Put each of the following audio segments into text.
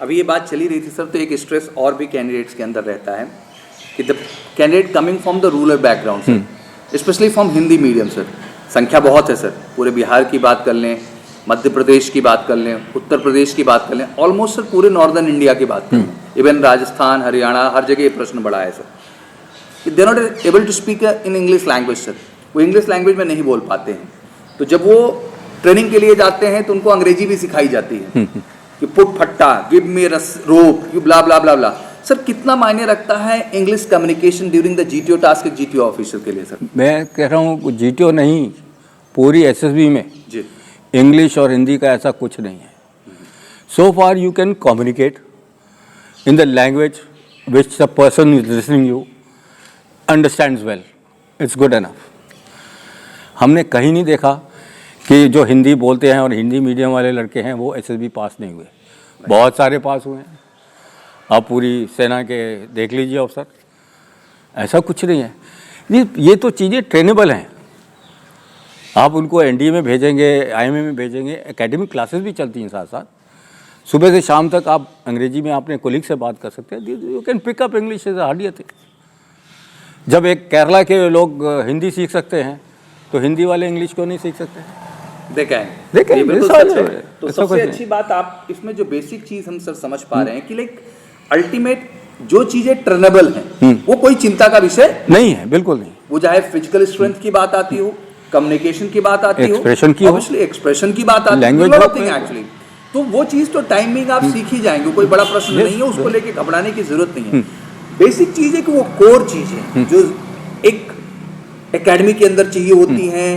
अभी ये बात चली रही थी सर, तो एक स्ट्रेस और भी कैंडिडेट्स के अंदर रहता है कि the candidate coming from the rural background sir, specially from Hindi medium sir, संख्या बहुत है सर, पूरे बिहार की बात कर लें, मध्य प्रदेश की बात कर लें, उत्तर प्रदेश की बात कर लें, ऑलमोस्ट सर पूरे नॉर्दर्न इंडिया की बात कर लें, इवन राजस्थान, हरियाणा, हर जगह ये प्रश्न बड़ा है sir, they are not able to speak in English language sir, वो इंग्लिश लैंग्वेज में नहीं बोल पाते हैं। तो जब वो ट्रेनिंग के लिए जाते हैं तो उनको अंग्रेजी भी सिखाई जाती है कि पुट फट्टा, give me rope, you blah blah blah blah. Sir कितना मायने रखता है English communication during the GTO task GTO officer के लिए सर? मैं कह रहा हूँ जीटीओ नहीं, पूरी एसएसबी में जी इंग्लिश और हिंदी का ऐसा कुछ नहीं है। So far you can communicate in the language which the person is listening you understands well, it's good enough. हमने कहीं नहीं देखा कि जो हिंदी बोलते हैं और हिंदी मीडियम वाले लड़के हैं वो एसएसबी पास नहीं हुए, बहुत सारे पास हुए हैं। आप पूरी सेना के देख लीजिए अफसर, ऐसा कुछ नहीं है। ये तो चीज़ें ट्रेनेबल हैं। आप उनको एनडीए में भेजेंगे, आईएमए में भेजेंगे, एकेडमिक क्लासेस भी चलती हैं साथ साथ। सुबह से शाम तक आप अंग्रेजी में अपने कोलीग से बात कर सकते हैं। You can pick up English is hardly thing. जब एक केरला के लोग हिंदी सीख सकते हैं तो हिंदी वाले इंग्लिश को नहीं सीख सकते? देखें तो सबसे अच्छी बात आप इसमें जो बेसिक चीज हम सर समझ पा रहे हैं कि लाइक अल्टीमेट जो चीजें ट्रेनेबल हैं वो कोई चिंता का विषय नहीं है, बिल्कुल नहीं। वो चाहे फिजिकल स्ट्रेंथ की बात आती हो, कम्युनिकेशन की बात आती हो, एक्सप्रेशन की बात आती है, एक्चुअली तो वो चीज तो टाइमिंग आप सीख ही जाएंगे, कोई बड़ा प्रश्न नहीं है, उसको लेके घबराने की जरूरत नहीं है। बेसिक चीज है कि वो कोर चीज है जो एक एकेडमी के अंदर चाहिए होती हैं,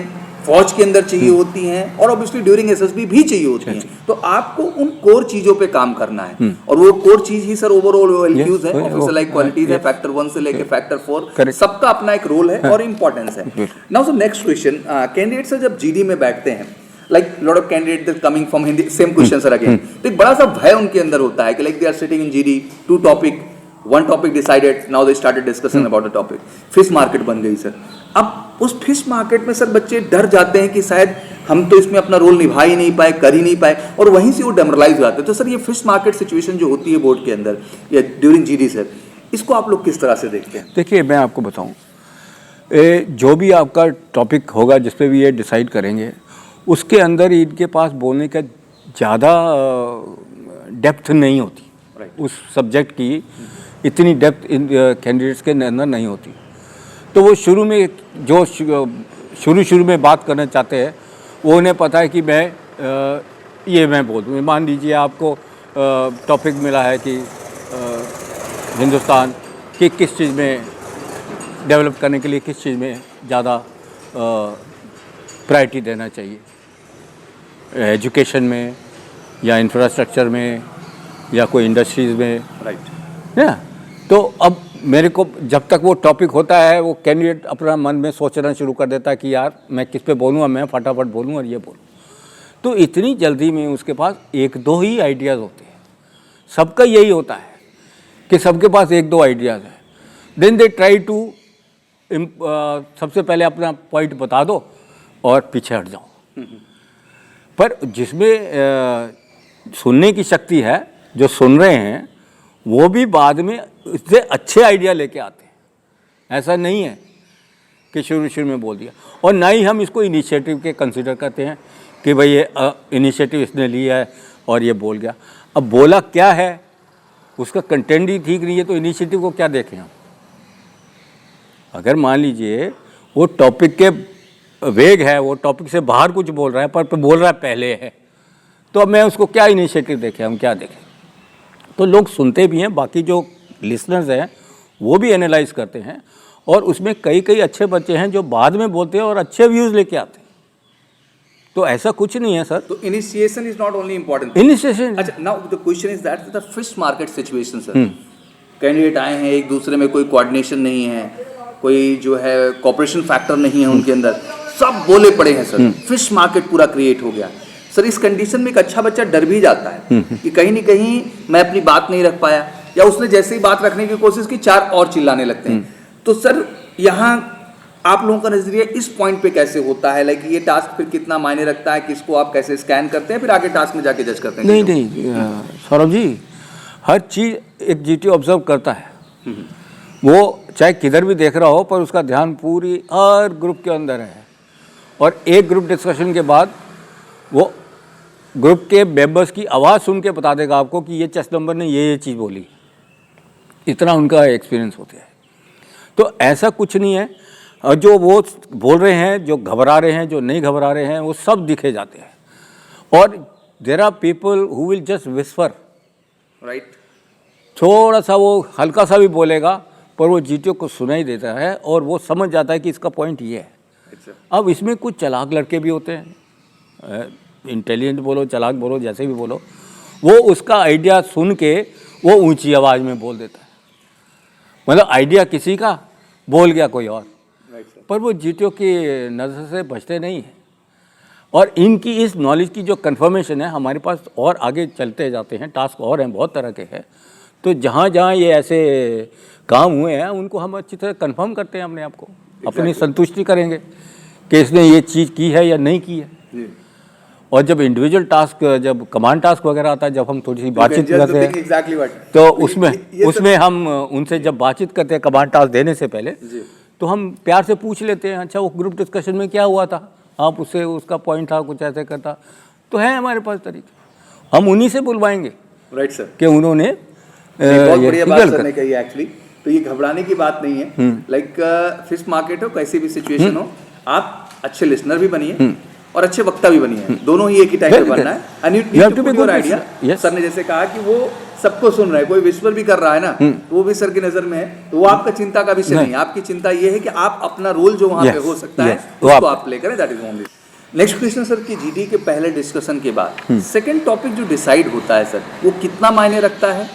फौज के अंदर चाहिए होती हैं, और ऑब्वियसली ड्यूरिंग एसएसबी भी चाहिए होती हैं। तो आपको उन कोर चीजों पे काम करना है, और वो कोर चीज ही सर ओवरऑल एलक्यूज है, ऑफिसर लाइक क्वालिटीज है, फैक्टर 1 से लेके फैक्टर 4, सबका अपना एक रोल है और इंपॉर्टेंस है। Now sir next question, candidate sir जब जीडी में बैठते हैं, like lot of candidate coming from Hindi, same question sir again, तो एक बड़ा सा भय उनके अंदर होता है कि like they are sitting in GD, 2 topic, 1 topic decided, now they started discussion about the topic, fish market बन गई सर। अब उस फिश मार्केट में सर बच्चे डर जाते हैं कि शायद हम तो इसमें अपना रोल निभा ही नहीं पाए, कर ही नहीं पाए, और वहीं से वो डेमोरलाइज हो जाते हैं। तो सर ये फिश मार्केट सिचुएशन जो होती है बोर्ड के अंदर या ड्यूरिंग जीडी सर, इसको आप लोग किस तरह से देखते हैं? देखिए मैं आपको बताऊं, जो भी आपका टॉपिक होगा जिस पे भी ये डिसाइड करेंगे, उसके अंदर इनके पास बोलने का ज़्यादा डेप्थ नहीं होती। उस सब्जेक्ट की इतनी डेप्थ इन कैंडिडेट्स के अंदर नहीं होती। तो वो शुरू में जो शुरू में बात करना चाहते हैं, वो उन्हें पता है कि मैं बोल दूँ। मान लीजिए आपको टॉपिक मिला है कि हिंदुस्तान की किस चीज़ में डेवलप करने के लिए किस चीज़ में ज़्यादा प्रायोरिटी देना चाहिए, एजुकेशन में या इंफ्रास्ट्रक्चर में या कोई इंडस्ट्रीज़ में, राइट ना। तो अब मेरे को जब तक वो टॉपिक होता है, वो कैंडिडेट अपना मन में सोचना शुरू कर देता है कि यार मैं किस पे बोलूँ, मैं फटाफट बोलूँ और ये बोलूँ। तो इतनी जल्दी में उसके पास 1-2 ही आइडियाज़ होते हैं। सबका यही होता है कि सबके पास 1-2 आइडियाज़ हैं। देन दे ट्राई टू सबसे पहले अपना पॉइंट बता दो और पीछे हट जाओ। पर जिसमें सुनने की शक्ति है, जो सुन रहे हैं, वो भी बाद में इससे अच्छे आइडिया लेके आते हैं। ऐसा नहीं है कि शुरू में बोल दिया। और ना ही हम इसको इनिशिएटिव के कंसिडर करते हैं कि भाई ये इनिशिएटिव इसने लिया है और ये बोल गया। अब बोला क्या है, उसका कंटेंट ही ठीक नहीं है, तो इनिशिएटिव को क्या देखें हम। अगर मान लीजिए वो टॉपिक के वेग है, वो टॉपिक से बाहर कुछ बोल रहा है पर बोल रहा है पहले है, तो अब मैं उसको क्या इनिशिएटिव देखें, हम क्या देखें। तो लोग सुनते भी हैं, बाकी जो लिसनर्स हैं वो भी एनालाइज करते हैं, और उसमें कई अच्छे बच्चे हैं जो बाद में बोलते हैं और अच्छे व्यूज़ लेके आते हैं। तो ऐसा कुछ नहीं है सर। तो initiation is not only important. Initiation, अच्छा, now the question is that the fish market situation sir, candidate आए हैं, एक दूसरे में कोई कोऑर्डिनेशन नहीं है, कोई जो है कोऑपरेशन फैक्टर नहीं है उनके अंदर, सब बोले पड़े हैं सर, फिश मार्केट पूरा क्रिएट हो गया सर। इस कंडीशन में एक अच्छा बच्चा डर भी जाता है कि कहीं न कहीं मैं अपनी बात नहीं रख पाया, या उसने जैसे ही बात रखने की कोशिश की 4 और चिल्लाने लगते हैं। तो सर यहाँ आप लोगों का नजरिया इस पॉइंट पे कैसे होता है, लाइक ये टास्क फिर कितना मायने रखता है, किसको आप कैसे स्कैन करते हैं, फिर आगे टास्क में जाके जज करते हैं? नहीं सौरभ जी, हर चीज़ एक जीटीओ ऑब्जर्व करता है, वो चाहे किधर भी देख रहा हो पर उसका ध्यान पूरी हर ग्रुप के अंदर है। और एक ग्रुप डिस्कशन के बाद वो ग्रुप के मेंबर्स की आवाज़ सुन के बता देगा आपको कि ये चेस नंबर ने ये चीज़ बोली। इतना उनका एक्सपीरियंस होता है। तो ऐसा कुछ नहीं है, और जो वो बोल रहे हैं, जो घबरा रहे हैं, जो नहीं घबरा रहे हैं, वो सब दिखे जाते हैं। और there are people who will just whisper, right, थोड़ा सा वो हल्का सा भी बोलेगा पर वो जीटीओ को सुनाई देता है और वो समझ जाता है कि इसका पॉइंट ये है। अब इसमें कुछ चालाक लड़के भी होते हैं, इंटेलिजेंट बोलो, चालाक बोलो, जैसे भी बोलो, वो उसका आइडिया सुन के वो ऊंची आवाज़ में बोल देता है। मतलब आइडिया किसी का, बोल गया कोई और, पर वो जीटीओ की नज़र से बचते नहीं हैं। और इनकी इस नॉलेज की जो कन्फर्मेशन है हमारे पास और आगे चलते जाते हैं, टास्क और हैं, बहुत तरह के हैं। तो जहाँ जहाँ ये ऐसे काम हुए हैं उनको हम अच्छी तरह कंफर्म करते हैं अपने आप को, अपनी संतुष्टि करेंगे कि इसने ये चीज़ की है या नहीं की है। और जब इंडिविजुअल टास्क, जब कमांड टास्क वगैरह आता है, जब हम थोड़ी सी बातचीत करते हैं तो उसमें हम उनसे जब बातचीत करते हैं कमांड टास्क देने से पहले, तो हम प्यार से पूछ लेते हैं, अच्छा वो ग्रुप डिस्कशन में क्या हुआ था, आप उससे उसका पॉइंट था, कुछ ऐसे करता। तो है हमारे पास तरीके, हम उन्हीं से बुलवाएंगे। राइट सर, कि उन्होंने बहुत बढ़िया बात सर ने कही एक्चुअली। तो ये घबराने की बात नहीं है। लाइक फिश मार्केट हो, कैसी भी सिचुएशन हो, आप अच्छे लिसनर भी बनिए और अच्छे वक्ता भी बनिए, दोनों ही एक ही टाइप पे बनना है। And you need to put your idea. Sir ने जैसे कहा कि वो सबको सुन रहा है, कोई विश्वर भी कर रहा है ना, तो वो भी सर की नजर में है, तो वो आपका चिंता का विषय नहीं है। आपकी चिंता ये है कि आप अपना रोल जो वहां पे हो सकता है उसको आप प्ले करें, that is only. Next question sir कि जीडी के पहले डिस्कशन के बाद सेकंड टॉपिक जो डिसाइड होता है सर, वो कितना मायने रखता है?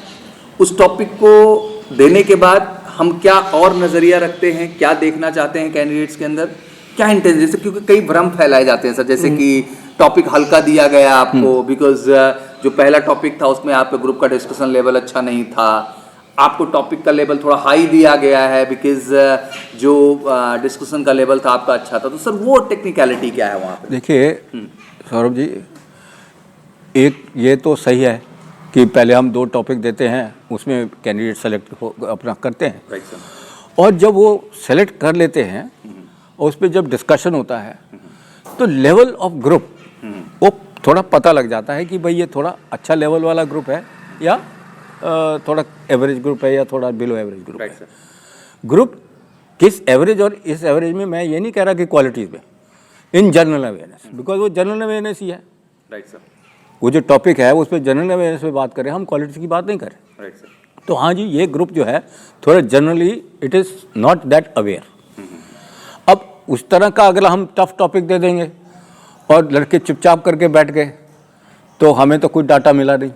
उस टॉपिक को देने के बाद हम क्या और नजरिया रखते हैं, क्या देखना चाहते हैं कैंडिडेट्स के अंदर, क्या इंटेंस, जैसे क्योंकि कई भ्रम फैलाए जाते हैं सर, जैसे कि टॉपिक हल्का दिया गया आपको बिकॉज जो पहला टॉपिक था उसमें आपके ग्रुप का डिस्कशन लेवल अच्छा नहीं था, आपको टॉपिक का लेवल थोड़ा हाई दिया गया है बिकॉज जो डिस्कशन का लेवल था आपका अच्छा था। तो सर वो टेक्निकलिटी क्या है वहाँ पे? देखिए सौरभ जी, एक ये तो सही है कि पहले हम 2 टॉपिक देते हैं, उसमें कैंडिडेट सेलेक्ट अपना करते हैं। Right sir. और जब वो सेलेक्ट कर लेते हैं और उस पर जब डिस्कशन होता है तो लेवल ऑफ ग्रुप वो थोड़ा पता लग जाता है कि भाई ये थोड़ा अच्छा लेवल वाला ग्रुप है या थोड़ा एवरेज ग्रुप है या थोड़ा बिलो एवरेज ग्रुप है। ग्रुप किस एवरेज, और इस एवरेज में मैं ये नहीं कह रहा कि क्वालिटीज़ में, इन जनरल अवेयरनेस, बिकॉज वो जनरल अवेयरनेस ही है। Right sir. वो जो टॉपिक है उस पर जनरल अवेयरनेस पे बात करें, हम क्वालिटी की बात नहीं करें। Right sir. तो हाँ जी, ये ग्रुप जो है थोड़ा generally it is not that aware. अब उस तरह का अगर हम टफ टॉपिक दे देंगे और लड़के चुपचाप करके बैठ गए तो हमें तो कोई डाटा मिला नहीं,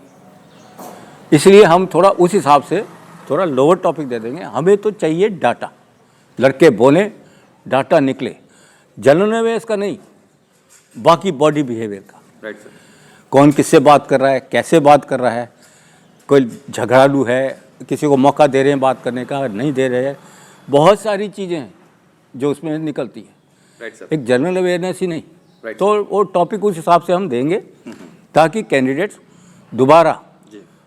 इसलिए हम थोड़ा उस हिसाब से थोड़ा लोअर टॉपिक दे देंगे। हमें तो चाहिए डाटा, लड़के बोलें, डाटा निकले, जनरल अवेयर्स का नहीं, बाकी बॉडी बिहेवियर का। Right sir. कौन किससे बात कर रहा है, कैसे बात कर रहा है, कोई झगड़ालू है, किसी को मौका दे रहे हैं बात करने का, नहीं दे रहे हैं, बहुत सारी चीज़ें हैं जो उसमें निकलती है। Right sir. एक जनरल अवेयरनेस ही नहीं। राइट। तो वो टॉपिक उस हिसाब से हम देंगे ताकि कैंडिडेट्स दोबारा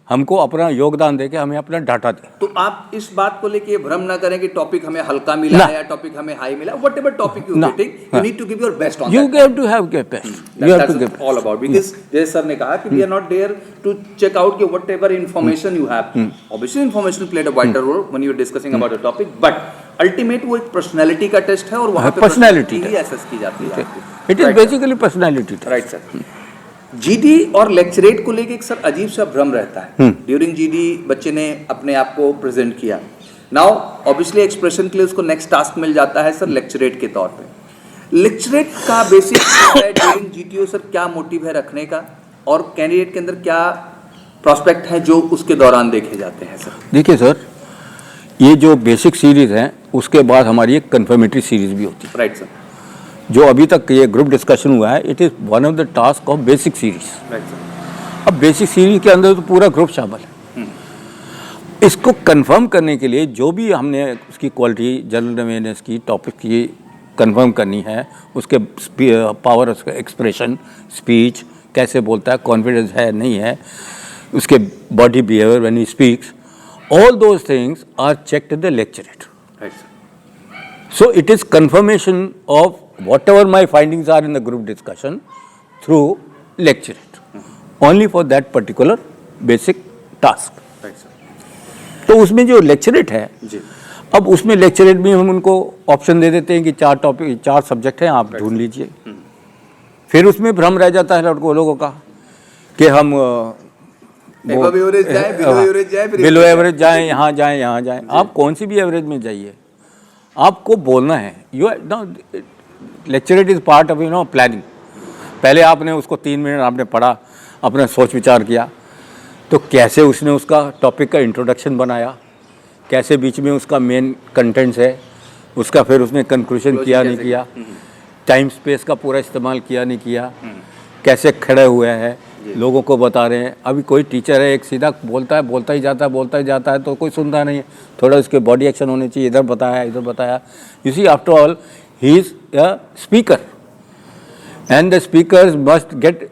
हमको अपना योगदान देके हमें अपना डाटा दें। तो आप इस बात को लेके भ्रम ना करें कि टॉपिक हमें हल्का मिला है या टॉपिक हमें हाई मिला, whatever topic you getting, you need to give your best on that. You have to have your best. You have to give all about, because जैसे सर ने कहा कि we are not there to check out कि whatever information you have. Obviously information played a vital role when you are discussing about a topic, but ultimate वो एक personality का test है और वहाँ पे personality ही असेस की जाती है। It is basically personality test. Right sir. GD और लेक्चरेट को लेके एक सर अजीब सा भ्रम रहता है। ड्यूरिंग जीडी बच्चे ने अपने आप को प्रेजेंट किया, नाउ ऑब्वियसली एक्सप्रेशन के लिए उसको नेक्स्ट टास्क मिल जाता है सर लेक्चरेट के तौर पे। लेक्चरेट का बेसिक है ड्यूरिंग जीटीओ सर, क्या मोटिव है रखने का और कैंडिडेट के अंदर क्या प्रोस्पेक्ट है जो उसके दौरान देखे जाते हैं सर? देखिए सर, ये जो बेसिक सीरीज है उसके बाद हमारी एक कन्फर्मेटरी सीरीज भी होती है। Right sir. जो अभी तक ये ग्रुप डिस्कशन हुआ है, it is one of the task of basic series. Right sir. अब बेसिक सीरीज के अंदर तो पूरा ग्रुप शामिल है। इसको कंफर्म करने के लिए जो भी हमने उसकी क्वालिटी, जनरल अवेयरनेस की, टॉपिक की कंफर्म करनी है, उसके पावर, उसका एक्सप्रेशन, स्पीच कैसे बोलता है, कॉन्फिडेंस है नहीं है, उसके body behaviour when he speaks, all those things are checked in the lecturette. So it is confirmation of whatever my findings are in the group discussion through lecturate, only for that particular basic task. तो उसमें जो lecturette है, अब उसमें lecturette में हम उनको option दे देते हैं कि 4 टॉपिक 4 सब्जेक्ट हैं, आप ढूंढ लीजिए. फिर उसमें भ्रम रह जाता है लोगों का कि हम बिलो एवरेज जाएं, यहाँ जाएं. आप कौन सी भी एवरेज में जाइए, आपको बोलना है. You lecturette is part of planning. पहले आपने उसको 3 मिनट आपने पढ़ा, अपने सोच विचार किया, तो कैसे उसने उसका टॉपिक का इंट्रोडक्शन बनाया, कैसे बीच में उसका मेन कंटेंट्स है, उसका फिर उसने कंक्लूजन किया नहीं किया, टाइम स्पेस का पूरा इस्तेमाल किया नहीं किया, कैसे खड़े हुए हैं, लोगों को बता रहे हैं. अभी कोई टीचर है एक सीधा बोलता ही जाता है तो कोई सुनता नहीं है. थोड़ा उसके बॉडी एक्शन होने चाहिए, इधर बताया. You see, after all he is a speaker and the speakers must get,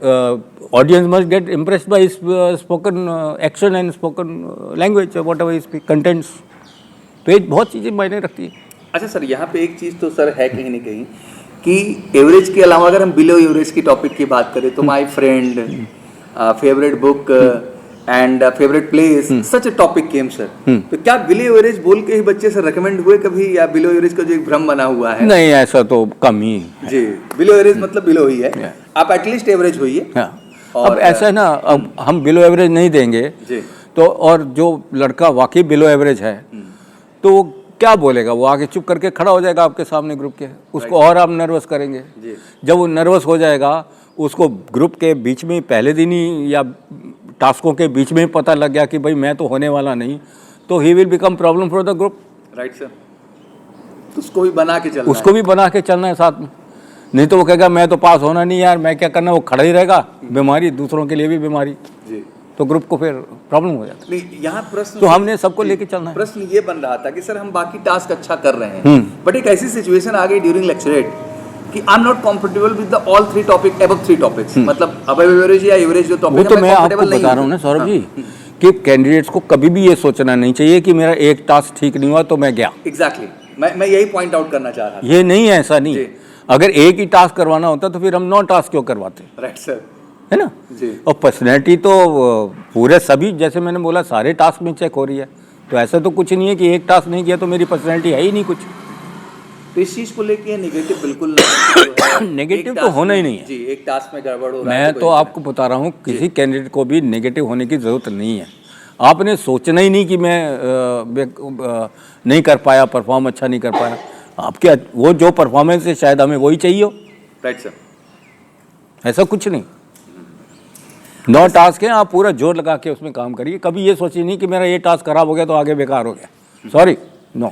audience must get impressed by spoken action and spoken language, whatever speak contents. तो ये बहुत चीज़ें मायने रखती है. अच्छा सर, यहाँ पे एक चीज़ तो सर है कहीं ना कहीं कि एवरेज के अलावा अगर हम बिलो एवरेज की टॉपिक की बात करें तो my friend, favourite book and favourite place, such a topic came sir. तो क्या बिलो एवरेज बोल के ही बच्चे से रेकमेंड हुए कभी, या बिलो एवरेज का जो एक भ्रम बना हुआ है? नहीं, ऐसा तो कम ही है जी. बिलो एवरेज मतलब बिलो ही है, आप एटलीस्ट एवरेज होइए. अब ऐसा है ना, अब हम बिलो एवरेज नहीं देंगे तो, और जो लड़का वाकई बिलो एवरेज है तो वो क्या बोलेगा, वो आगे चुप करके खड़ा हो जाएगा आपके सामने ग्रुप के, उसको और आप नर्वस करेंगे. जब वो नर्वस हो जाएगा, उसको ग्रुप के बीच में पहले दिन ही या टास्कों के बीच में ही पता लग गया कि भाई मैं तो होने वाला नहीं, तो he will become problem for the group. Right sir. तो उसको भी बना के चलना है साथ में. नहीं तो वो कहेगा मैं तो पास होना नहीं यार, मैं क्या करना, वो खड़ा ही रहेगा. बीमारी दूसरों के लिए भी बीमारी, तो ग्रुप को फिर प्रॉब्लम हो जाता है. यहाँ प्रश्न तो हमने सबको लेके चलना है. प्रश्न ये बन रहा था कि सर हम बाकी टास्क अच्छा कर रहे हैं, बट एक ऐसी सिचुएशन आ गई ड्यूरिंग लेक्चरेट कि I am not comfortable with the all 3 topic above 3 topics. मतलब अब एवरेज या एवरेज जो टॉपिक है, वो तो मैं आपको बता रहा हूँ ना सौरभ जी, कि कैंडिडेट्स को कभी भी ये सोचना नहीं चाहिए कि मेरा एक टास्क ठीक नहीं हुआ तो मैं गया. एग्जैक्टली, मैं यही पॉइंट आउट करना चाह रहा था. ये नहीं है, ऐसा नहीं. अगर एक ही टास्क करवाना होता तो फिर हम 9 टास्क क्यों करवाते? राइट सर, है ना जी. और पर्सनैलिटी तो पूरे सभी, जैसे मैंने बोला, सारे टास्क में चेक हो रही है. तो ऐसा तो कुछ नहीं है कि एक टास्क नहीं किया तो मेरी पर्सनैलिटी है ही नहीं कुछ. तो इस चीज को लेके नेगेटिव बिल्कुल नेगेटिव तो होना ही नहीं है जी. एक टास्क में गड़बड़ हो रहा है, मैं तो आपको बता रहा हूँ, किसी कैंडिडेट को भी नेगेटिव होने की जरूरत नहीं है. आपने सोचना ही नहीं कि मैं नहीं कर पाया, परफॉर्म अच्छा नहीं कर पाया. आपके वो जो परफॉर्मेंस है शायद हमें वही चाहिए हो. Right sir. ऐसा कुछ नहीं. 9 टास्क हैं, आप पूरा जोर लगा के उसमें काम करिए. कभी ये सोचिए नहीं कि मेरा ये टास्क खराब हो गया तो आगे बेकार हो गया. Sorry, no.